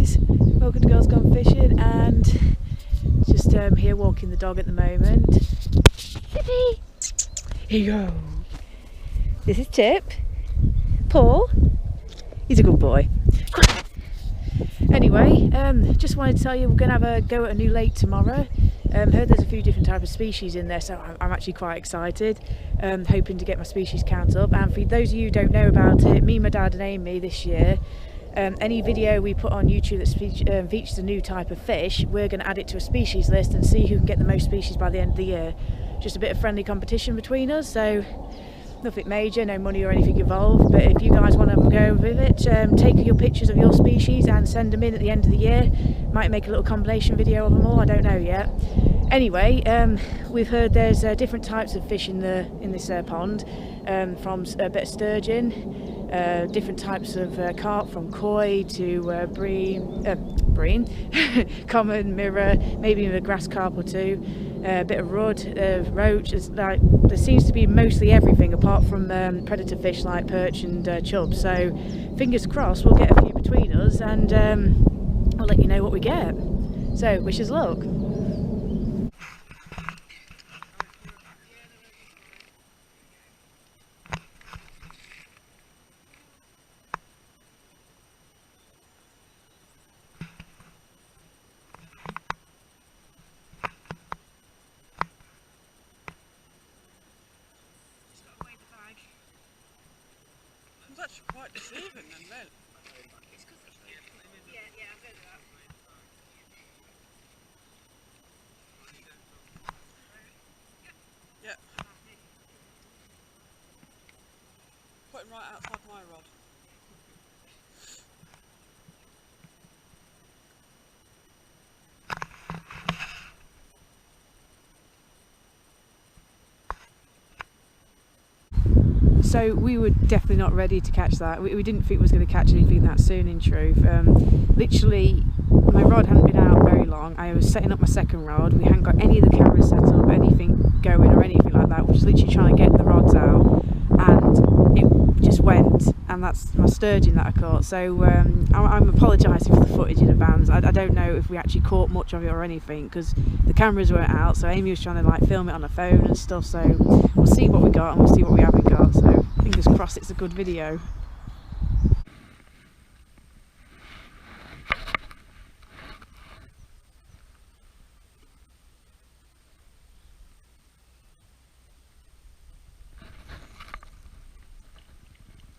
guys, welcome to Girls Gone Fishing, and just here walking the dog at the moment. Tippy! Here you go. This is Tip. Paul, he's a good boy. Anyway, just wanted to tell you we're going to have a go at a new lake tomorrow. Heard there's a few different types of species in there, so I'm actually quite excited. Hoping to get my species count up. And for those of you who don't know about it, me, my dad and Amy this year, any video we put on YouTube that features a new type of fish, we're going to add it to a species list and see who can get the most species by the end of the year. Just a bit of friendly competition between us, so nothing major, no money or anything involved, but if you guys want to go with it, take your pictures of your species and send them in at the end of the year. Might make a little compilation video of them all, I don't know yet. Anyway, we've heard there's different types of fish in this pond, from a bit of sturgeon, different types of carp, from koi to bream, common, mirror, maybe even a grass carp or two. A bit of rudd, roach. There seems to be mostly everything apart from predator fish like perch and chub. So fingers crossed we'll get a few between us, and I'll let you know what we get. So wish us luck. That's quite deceiving then, then. It's because yeah, I've heard of that. Yeah. Put him right outside my rod. So we were definitely not ready to catch that. We didn't think we was going to catch anything that soon, in truth. Literally, my rod hadn't been out very long. I was setting up my second rod. We hadn't got any of the cameras set up, anything going or anything like that. We were just literally trying to get the rods out, and it just went, and that's my sturgeon that I caught. So I'm apologising for the footage in advance. I don't know if we actually caught much of it or anything, because the cameras weren't out, so Amy was trying to like film it on her phone and stuff. So we'll see what we got and we'll see what we haven't got. So fingers crossed it's a good video.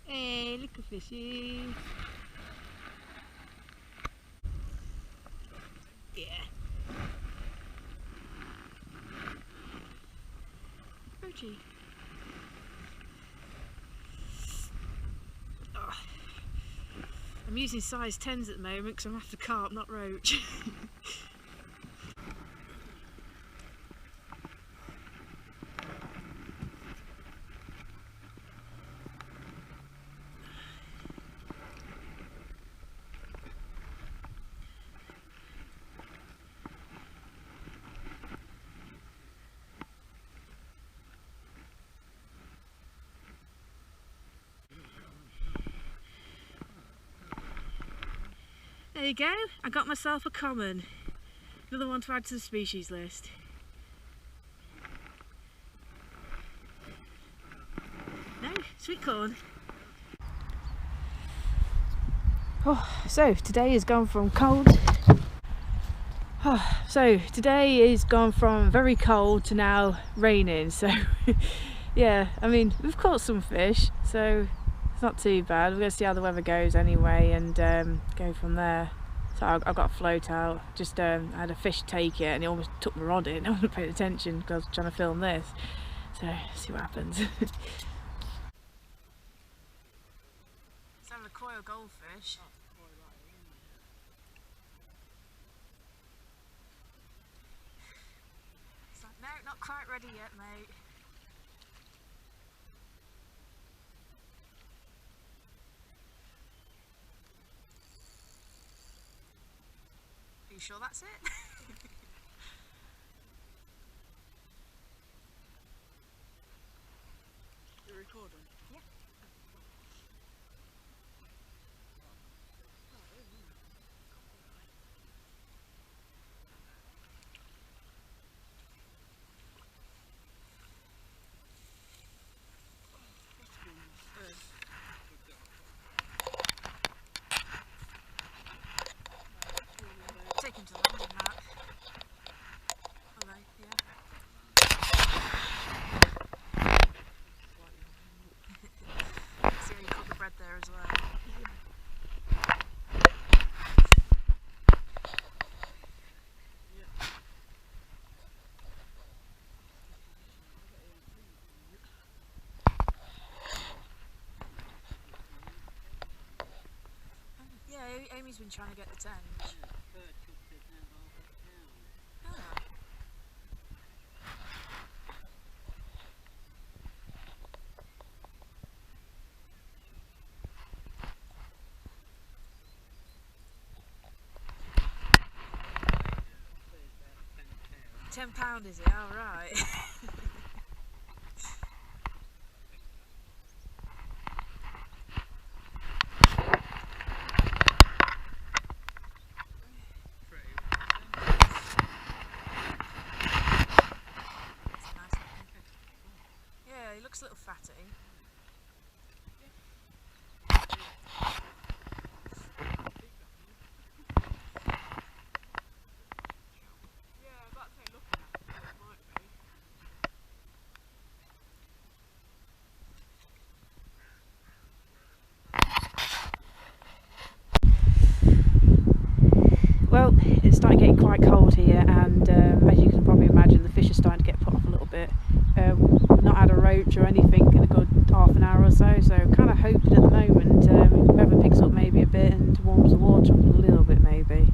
Hey, look at fishy. Yeah. Roachy. Oh. I'm using size 10s at the moment because I'm after carp, not roach. There you go, I got myself a common. Another one to add to the species list. No, sweet corn. Oh, so today has gone from cold. Oh, so today is gone from very cold to now raining. So yeah, I mean we've caught some fish, so it's not too bad. We're going to see how the weather goes anyway, and go from there. So I got a float out. Just I had a fish take it and it almost took my rod in. I wasn't paying attention because I was trying to film this. So see what happens. It's having a coil goldfish. It's like, no, not quite ready yet, mate. Are you sure that's it? You're recording? Yeah. Amy's been trying to get the tent. Ah. £10 is it? Oh, right. Yeah, he looks a little fatty. Well, it's starting getting quite cold here, and as you can probably imagine, the fish are starting to get put off a little bit. We've not had a roach or anything in a good half an hour or so, so kind of hoping at the moment weather picks up maybe a bit and warms the water up a little bit maybe.